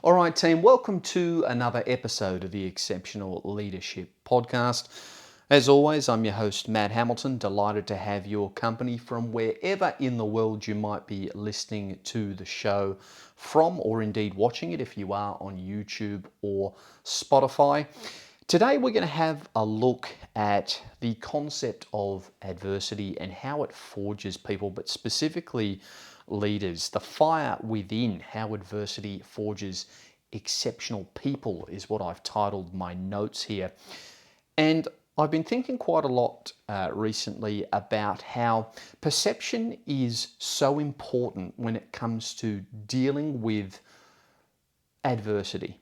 All right, team, welcome to another episode of the Exceptional Leadership Podcast. As always, I'm your host, Matt Hamilton, delighted to have your company from wherever in the world you might be listening to the show from, or indeed watching it if you are on YouTube or Spotify. Today we're going to have a look at the concept of adversity and how it forges people, but specifically leaders. The fire within, how adversity forges exceptional people is what I've titled my notes here. And I've been thinking quite a lot recently about how perception is so important when it comes to dealing with adversity.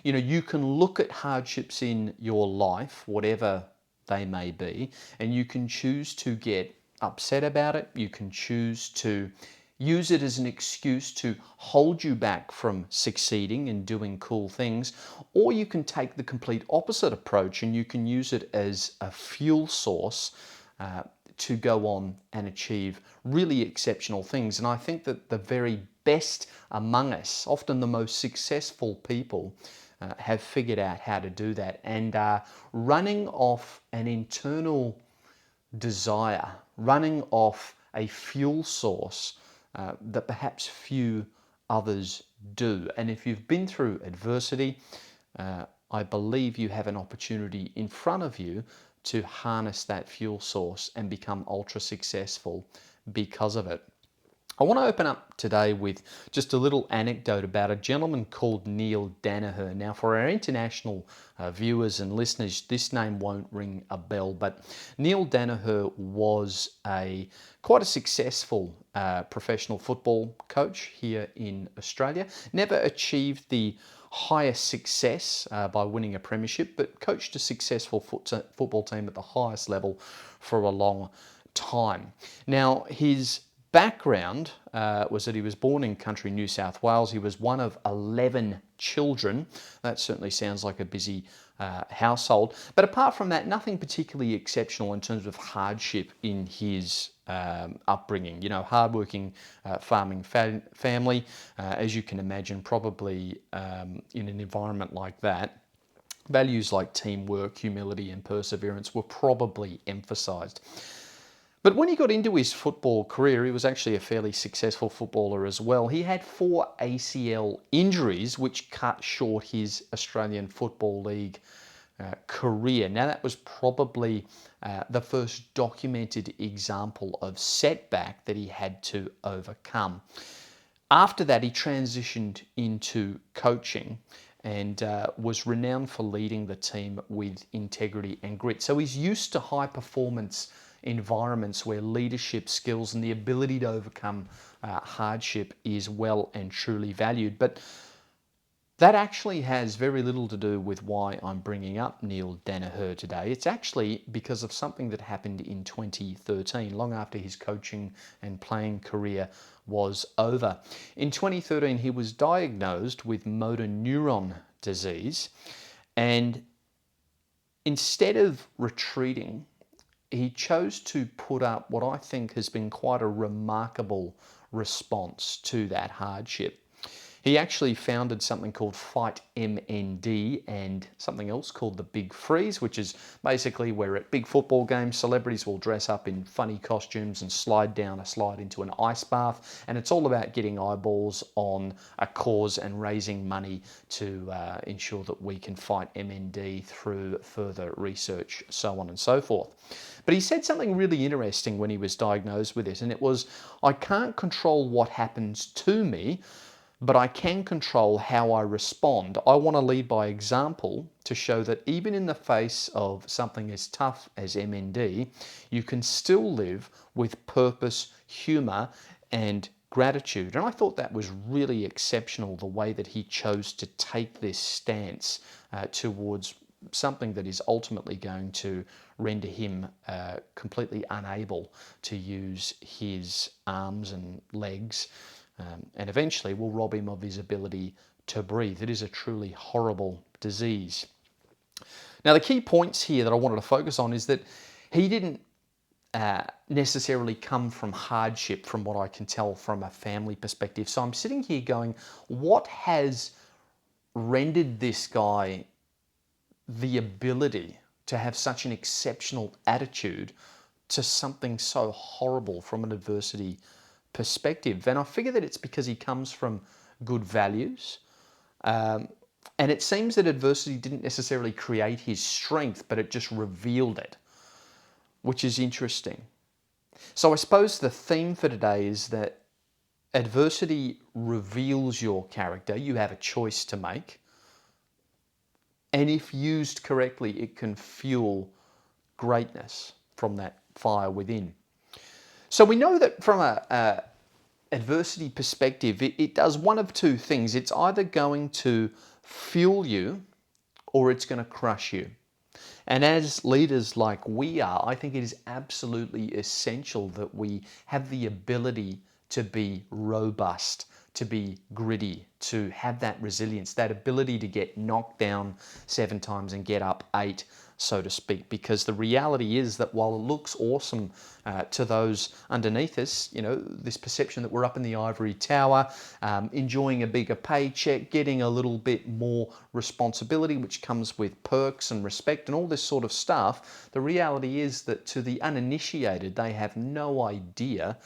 You know, you can look at hardships in your life, whatever they may be, and you can choose to get upset about it. You can choose to use it as an excuse to hold you back from succeeding and doing cool things, or you can take the complete opposite approach and you can use it as a fuel source to go on and achieve really exceptional things. And I think that the very best among us, often the most successful people, have figured out how to do that and are running off an internal desire, running off a fuel source that perhaps few others do. And if you've been through adversity, I believe you have an opportunity in front of you to harness that fuel source and become ultra successful because of it. I want to open up today with just a little anecdote about a gentleman called Neale Daniher. Now, for our international viewers and listeners, this name won't ring a bell, but Neale Daniher was quite a successful professional football coach here in Australia. Never achieved the highest success by winning a premiership, but coached a successful football team at the highest level for a long time. Now, his background was that he was born in country New South Wales. He was one of 11 children. That certainly sounds like a busy household. But apart from that, nothing particularly exceptional in terms of hardship in his upbringing. You know, hardworking farming family, as you can imagine, probably in an environment like that. Values like teamwork, humility, and perseverance were probably emphasised. But when he got into his football career, he was actually a fairly successful footballer as well. He had 4 ACL injuries, which cut short his Australian Football League career. Now, that was probably the first documented example of setback that he had to overcome. After that, he transitioned into coaching and was renowned for leading the team with integrity and grit. So he's used to high performance environments where leadership skills and the ability to overcome hardship is well and truly valued. But that actually has very little to do with why I'm bringing up Neale Daniher today. It's actually because of something that happened in 2013, long after his coaching and playing career was over. In 2013, he was diagnosed with motor neuron disease, and instead of retreating, he chose to put up what I think has been quite a remarkable response to that hardship. He actually founded something called Fight MND and something else called the Big Freeze, which is basically where at big football games, celebrities will dress up in funny costumes and slide down a slide into an ice bath. And it's all about getting eyeballs on a cause and raising money to ensure that we can fight MND through further research, so on and so forth. But he said something really interesting when he was diagnosed with it, and it was, "I can't control what happens to me, but I can control how I respond. I want to lead by example to show that even in the face of something as tough as MND, you can still live with purpose, humour, and gratitude." And I thought that was really exceptional, the way that he chose to take this stance towards something that is ultimately going to render him completely unable to use his arms and legs, and eventually will rob him of his ability to breathe. It is a truly horrible disease. Now, the key points here that I wanted to focus on is that he didn't necessarily come from hardship, from what I can tell from a family perspective. So I'm sitting here going, what has rendered this guy the ability to have such an exceptional attitude to something so horrible from an adversity perspective. And I figure that it's because he comes from good values. And it seems that adversity didn't necessarily create his strength, but it just revealed it, which is interesting. So I suppose the theme for today is that adversity reveals your character. You have a choice to make. And if used correctly, it can fuel greatness from that fire within. So we know that from a adversity perspective, it does one of two things. It's either going to fuel you or it's going to crush you. And as leaders like we are, I think it is absolutely essential that we have the ability to be robust, to be gritty, to have that resilience, that ability to get knocked down 7 times and get up 8, so to speak. Because the reality is that while it looks awesome to those underneath us, this perception that we're up in the ivory tower, enjoying a bigger paycheck, getting a little bit more responsibility, which comes with perks and respect and all this sort of stuff, the reality is that to the uninitiated, they have no idea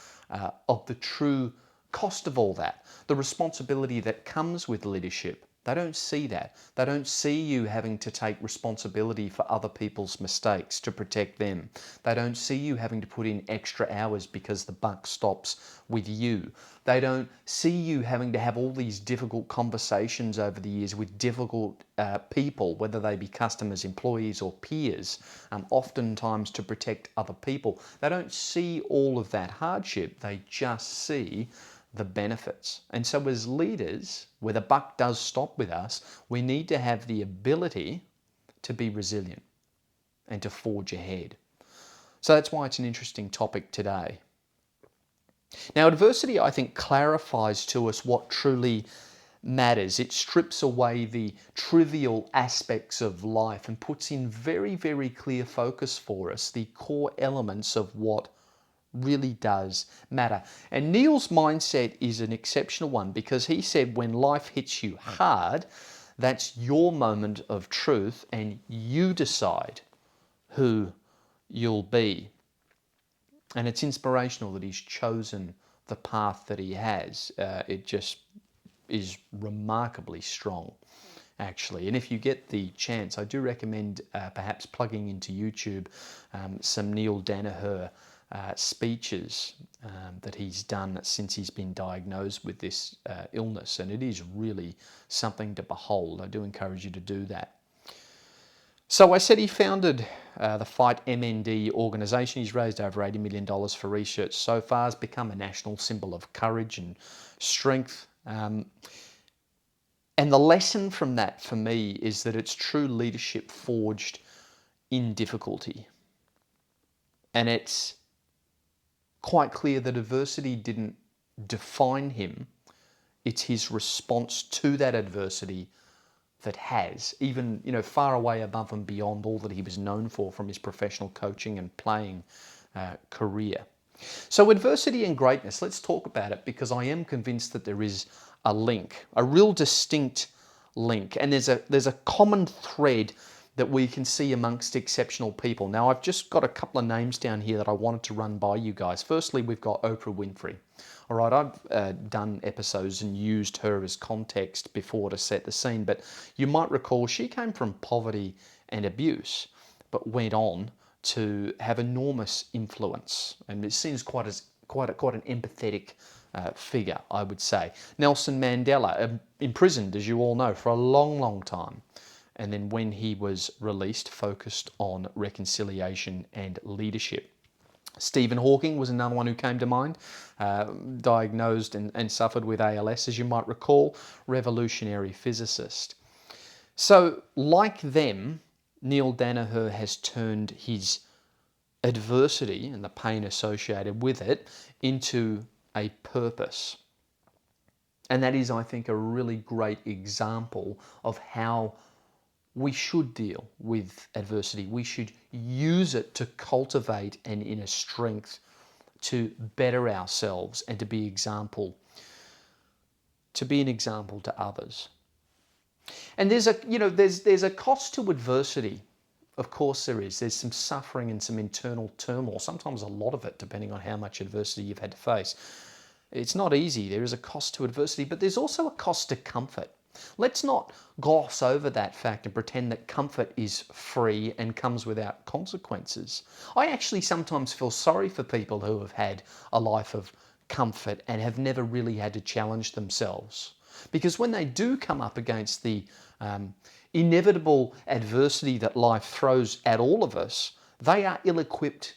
of the true cost of all that, the responsibility that comes with leadership. They don't see that. They don't see you having to take responsibility for other people's mistakes to protect them. They don't see you having to put in extra hours because the buck stops with you. They don't see you having to have all these difficult conversations over the years with difficult people, whether they be customers, employees, or peers, oftentimes to protect other people. They don't see all of that hardship. They just see the benefits. And so as leaders, where the buck does stop with us, we need to have the ability to be resilient and to forge ahead. So that's why it's an interesting topic today. Now, adversity, I think, clarifies to us what truly matters. It strips away the trivial aspects of life and puts in very, very clear focus for us the core elements of what really does matter. And Neil's mindset is an exceptional one because he said when life hits you hard, that's your moment of truth and you decide who you'll be. And it's inspirational that he's chosen the path that he has. It just is remarkably strong, actually. And if you get the chance, I do recommend perhaps plugging into YouTube some Neil Danaher speeches that he's done since he's been diagnosed with this illness, and it is really something to behold. I do encourage you to do that. So I said he founded the Fight MND organisation. He's raised over $80 million for research so far. Has become a national symbol of courage and strength. And the lesson from that for me is that it's true leadership forged in difficulty. And it's quite clear that adversity didn't define him. It's his response to that adversity that has, even far away above and beyond all that he was known for from his professional coaching and playing career. So adversity and greatness, let's talk about it, because I am convinced that there is a link, a real distinct link, and there's a common thread that we can see amongst exceptional people. Now, I've just got a couple of names down here that I wanted to run by you guys. Firstly, we've got Oprah Winfrey. All right, I've done episodes and used her as context before to set the scene, but you might recall she came from poverty and abuse, but went on to have enormous influence, and it seems quite an empathetic figure, I would say. Nelson Mandela, imprisoned, as you all know, for a long, long time. And then when he was released, focused on reconciliation and leadership. Stephen Hawking was another one who came to mind, diagnosed and suffered with ALS, as you might recall, revolutionary physicist. So, like them, Neil Danaher has turned his adversity and the pain associated with it into a purpose. And that is, I think, a really great example of how we should deal with adversity. We should use it to cultivate an inner strength to better ourselves and to be an example to others. And there's a cost to adversity. Of course there is. There's some suffering and some internal turmoil, sometimes a lot of it, depending on how much adversity you've had to face. It's not easy. There is a cost to adversity, but there's also a cost to comfort. Let's not gloss over that fact and pretend that comfort is free and comes without consequences. I actually sometimes feel sorry for people who have had a life of comfort and have never really had to challenge themselves. Because when they do come up against the inevitable adversity that life throws at all of us, they are ill-equipped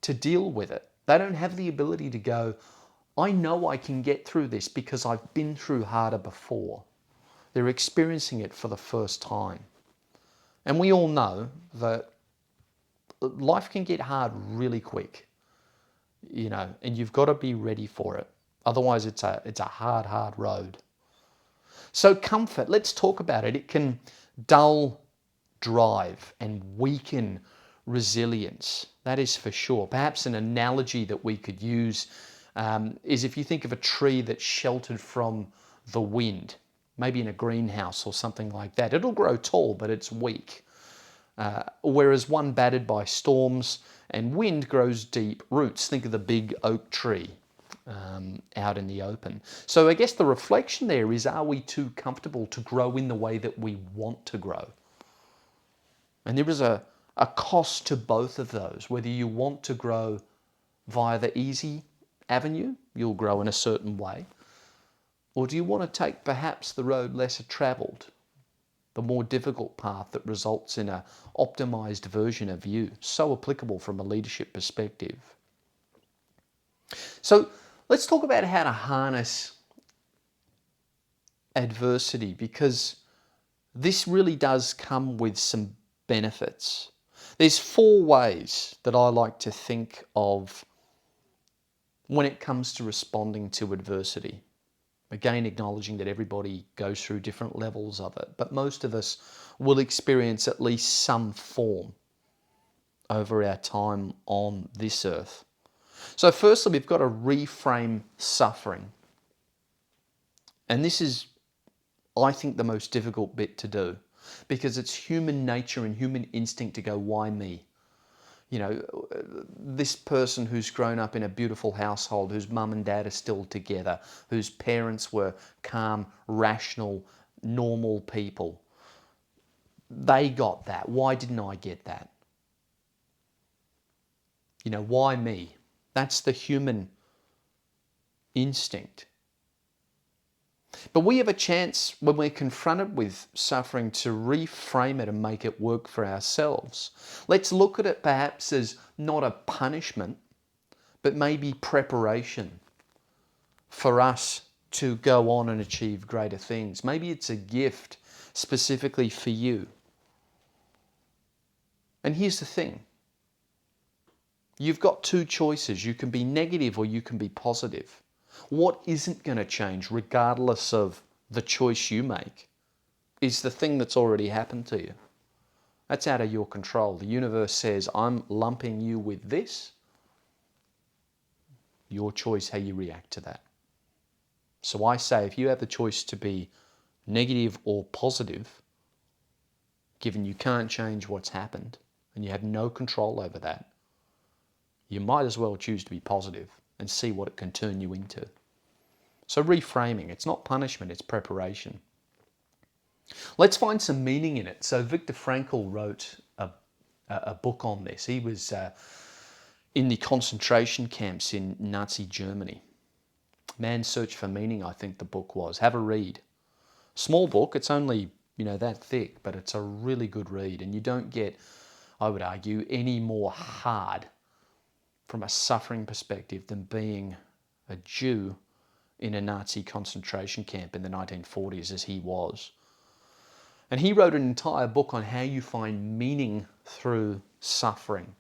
to deal with it. They don't have the ability to go, I know I can get through this because I've been through harder before. They're experiencing it for the first time. And we all know that life can get hard really quick, and you've got to be ready for it. Otherwise, it's a hard road. So comfort, let's talk about it. It can dull drive and weaken resilience. That is for sure. Perhaps an analogy that we could use is if you think of a tree that's sheltered from the wind, maybe in a greenhouse or something like that. It'll grow tall, but it's weak. Whereas one battered by storms and wind grows deep roots. Think of the big oak tree out in the open. So I guess the reflection there is, are we too comfortable to grow in the way that we want to grow? And there is a cost to both of those. Whether you want to grow via the easy avenue, you'll grow in a certain way. Or do you want to take perhaps the road lesser travelled, the more difficult path that results in an optimized version of you, so applicable from a leadership perspective? So let's talk about how to harness adversity, because this really does come with some benefits. There's 4 ways that I like to think of when it comes to responding to adversity. Again, acknowledging that everybody goes through different levels of it, but most of us will experience at least some form over our time on this earth. So firstly, we've got to reframe suffering. And this is, I think, the most difficult bit to do, because it's human nature and human instinct to go, why me? This person who's grown up in a beautiful household, whose mum and dad are still together, whose parents were calm, rational, normal people. They got that. Why didn't I get that? Why me? That's the human instinct. But we have a chance when we're confronted with suffering to reframe it and make it work for ourselves. Let's look at it perhaps as not a punishment, but maybe preparation for us to go on and achieve greater things. Maybe it's a gift specifically for you. And here's the thing. You've got 2 choices. You can be negative or you can be positive. What isn't going to change, regardless of the choice you make, is the thing that's already happened to you. That's out of your control. The universe says, I'm lumping you with this. Your choice how you react to that. So I say, if you have the choice to be negative or positive, given you can't change what's happened and you have no control over that, you might as well choose to be positive and see what it can turn you into. So reframing, it's not punishment, it's preparation. Let's find some meaning in it. So Viktor Frankl wrote a book on this. He was in the concentration camps in Nazi Germany. Man's Search for Meaning, I think the book was. Have a read. Small book, it's only that thick, but it's a really good read. And you don't get, I would argue, any more hard from a suffering perspective than being a Jew in a Nazi concentration camp in the 1940s, as he was. And he wrote an entire book on how you find meaning through suffering.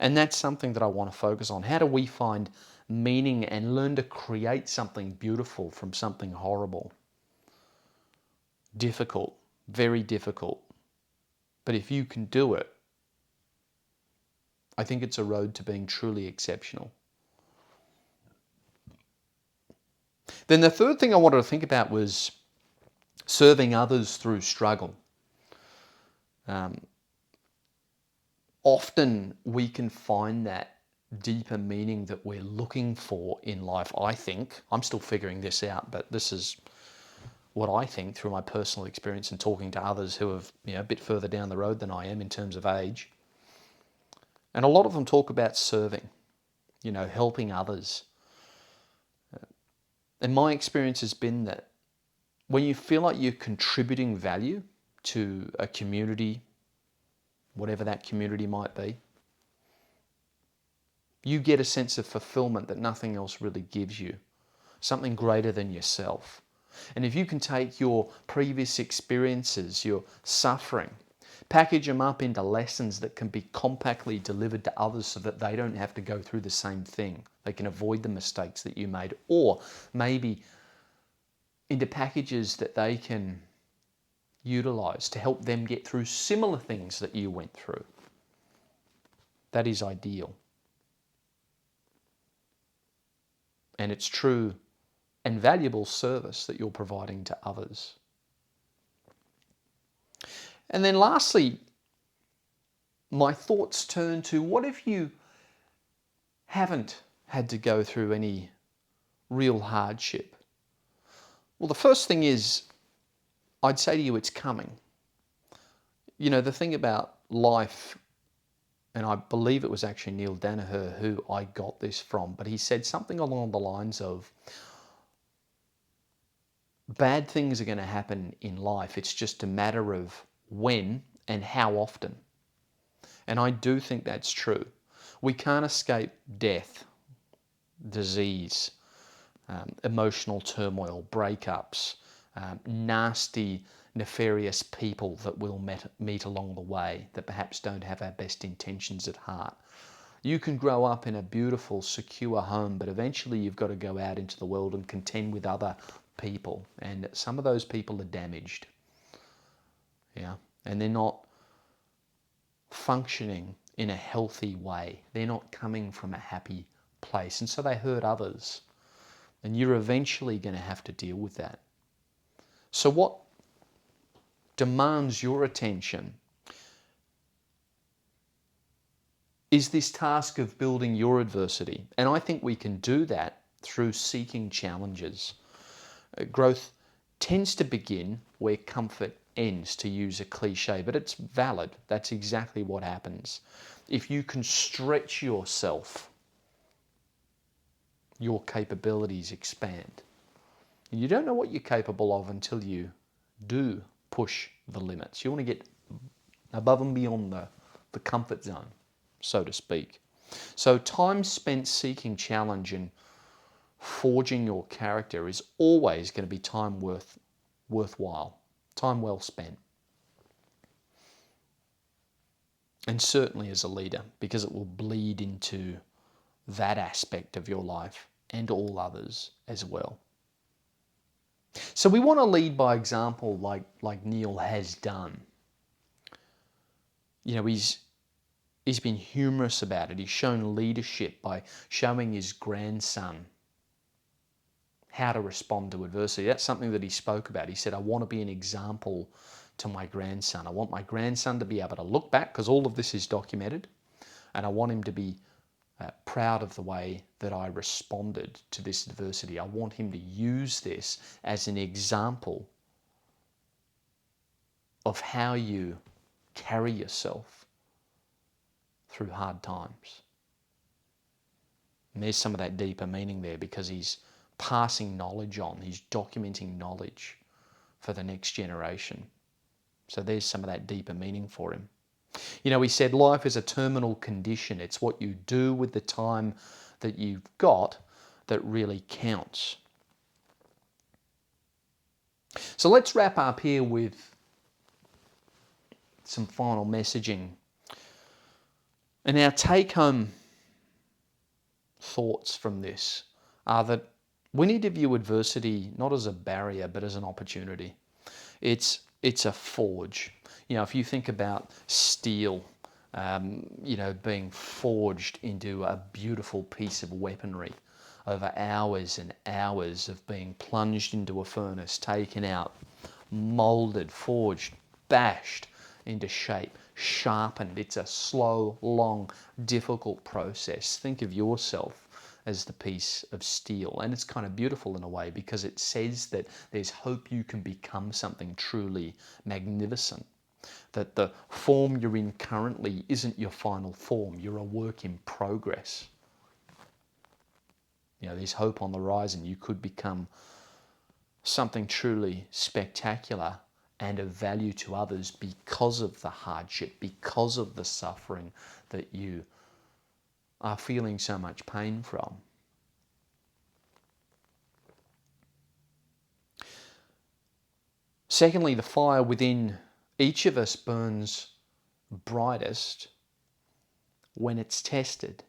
And that's something that I want to focus on. How do we find meaning and learn to create something beautiful from something horrible? Difficult, very difficult. But if you can do it, I think it's a road to being truly exceptional. Then the third thing I wanted to think about was serving others through struggle. Often we can find that deeper meaning that we're looking for in life, I think. I'm still figuring this out, but this is what I think through my personal experience and talking to others who have, a bit further down the road than I am in terms of age. And a lot of them talk about serving, helping others. And my experience has been that when you feel like you're contributing value to a community, whatever that community might be, you get a sense of fulfillment that nothing else really gives you, something greater than yourself. And if you can take your previous experiences, your suffering, package them up into lessons that can be compactly delivered to others so that they don't have to go through the same thing. They can avoid the mistakes that you made, or maybe into packages that they can utilize to help them get through similar things that you went through. That is ideal. And it's true and valuable service that you're providing to others. And then lastly, my thoughts turn to, what if you haven't had to go through any real hardship? Well, the first thing is, I'd say to you, it's coming. The thing about life, and I believe it was actually Neil Danaher who I got this from, but he said something along the lines of, bad things are going to happen in life. It's just a matter of when and how often. And I do think that's true. We can't escape death, disease, emotional turmoil, breakups, nasty, nefarious people that we'll meet along the way that perhaps don't have our best intentions at heart. You can grow up in a beautiful, secure home, but eventually you've got to go out into the world and contend with other people. And some of those people are damaged. And they're not functioning in a healthy way. They're not coming from a happy place. And so they hurt others. And you're eventually going to have to deal with that. So what demands your attention is this task of building your adversity. And I think we can do that through seeking challenges. Growth tends to begin where comfort ends, to use a cliche, but it's valid. That's exactly what happens. If you can stretch yourself, your capabilities expand. You don't know what you're capable of until you do push the limits. You want to get above and beyond the comfort zone, so to speak. So time spent seeking challenge and forging your character is always going to be time worthwhile, time well spent. And certainly as a leader, because it will bleed into that aspect of your life and all others as well. So we want to lead by example like Neil has done. He's been humorous about it. He's shown leadership by showing his grandson how to respond to adversity. That's something that he spoke about. He said, I want to be an example to my grandson. I want my grandson to be able to look back, because all of this is documented, and I want him to be proud of the way that I responded to this adversity. I want him to use this as an example of how you carry yourself through hard times. And there's some of that deeper meaning there, because he's passing knowledge on. He's documenting knowledge for the next generation. So there's some of that deeper meaning for him. He said life is a terminal condition. It's what you do with the time that you've got that really counts. So let's wrap up here with some final messaging. And our take-home thoughts from this are that we need to view adversity not as a barrier, but as an opportunity. It's a forge. If you think about steel, being forged into a beautiful piece of weaponry over hours and hours of being plunged into a furnace, taken out, molded, forged, bashed into shape, sharpened. It's a slow, long, difficult process. Think of yourself as the piece of steel. And it's kind of beautiful in a way because it says that there's hope you can become something truly magnificent. That the form you're in currently isn't your final form. You're a work in progress. There's hope on the horizon. You could become something truly spectacular and of value to others because of the hardship, because of the suffering that you are feeling so much pain from. Secondly, the fire within each of us burns brightest when it's tested.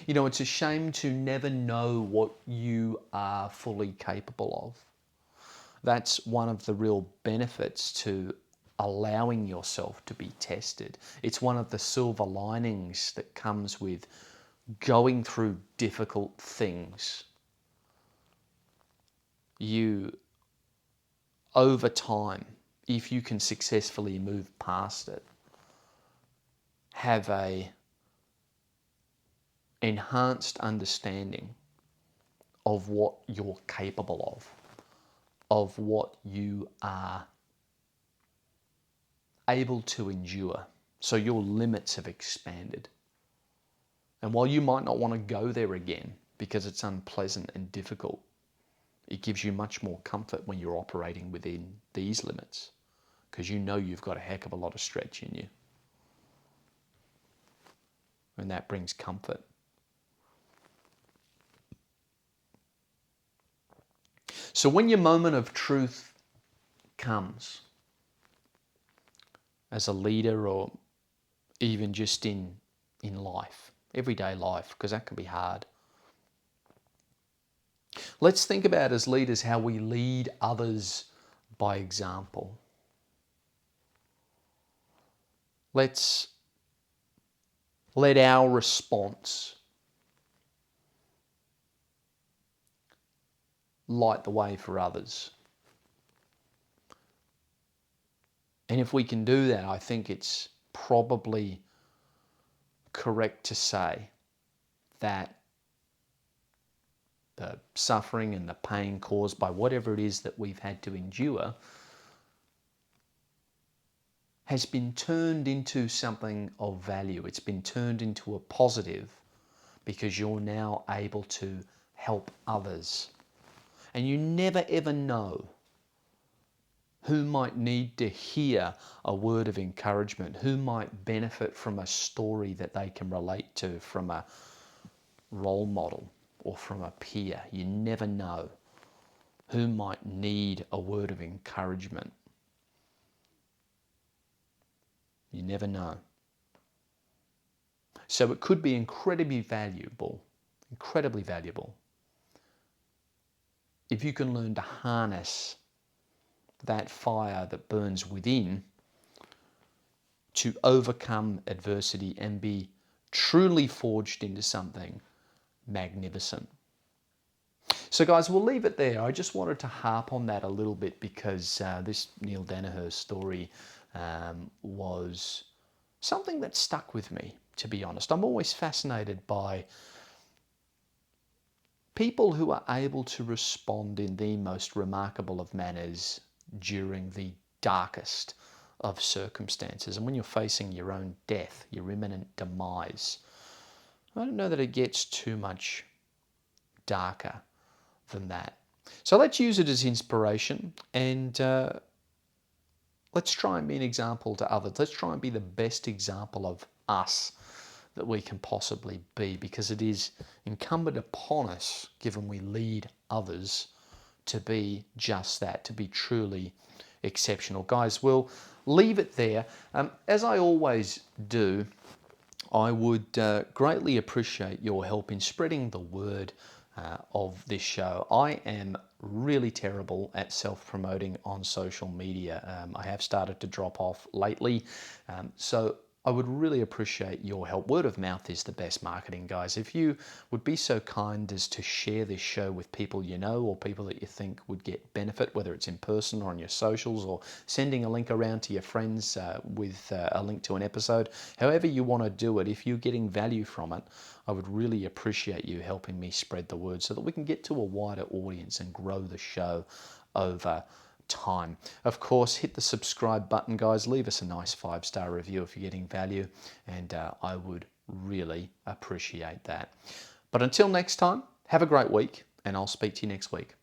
It's a shame to never know what you are fully capable of. That's one of the real benefits to allowing yourself to be tested. It's one of the silver linings that comes with going through difficult things. You, over time, if you can successfully move past it, have a enhanced understanding of what you're capable of what you are able to endure. So your limits have expanded. And while you might not want to go there again because it's unpleasant and difficult, it gives you much more comfort when you're operating within these limits because you've got a heck of a lot of stretch in you. And that brings comfort. So when your moment of truth comes, as a leader or even just in life, everyday life, because that can be hard. Let's think about as leaders how we lead others by example. Let's let our response light the way for others. And if we can do that, I think it's probably correct to say that the suffering and the pain caused by whatever it is that we've had to endure has been turned into something of value. It's been turned into a positive because you're now able to help others. And you never ever know who might need to hear a word of encouragement, who might benefit from a story that they can relate to from a role model or from a peer. You never know who might need a word of encouragement. You never know. So it could be incredibly valuable if you can learn to harness that fire that burns within to overcome adversity and be truly forged into something magnificent. So guys, we'll leave it there. I just wanted to harp on that a little bit because this Neale Daniher story was something that stuck with me, to be honest. I'm always fascinated by people who are able to respond in the most remarkable of manners during the darkest of circumstances. And when you're facing your own death, your imminent demise, I don't know that it gets too much darker than that. So let's use it as inspiration and let's try and be an example to others. Let's try and be the best example of us that we can possibly be, because it is incumbent upon us, given we lead others, to be just that, to be truly exceptional. Guys, we'll leave it there. As I always do, I would greatly appreciate your help in spreading the word of this show. I am really terrible at self-promoting on social media. I have started to drop off lately. So I would really appreciate your help. Word of mouth is the best marketing, guys. If you would be so kind as to share this show with people you know or people that you think would get benefit, whether it's in person or on your socials or sending a link around to your friends with a link to an episode, however you want to do it, if you're getting value from it, I would really appreciate you helping me spread the word so that we can get to a wider audience and grow the show over time. Of course, hit the subscribe button, guys. Leave us a nice 5-star review if you're getting value, and I would really appreciate that. But until next time, have a great week, and I'll speak to you next week.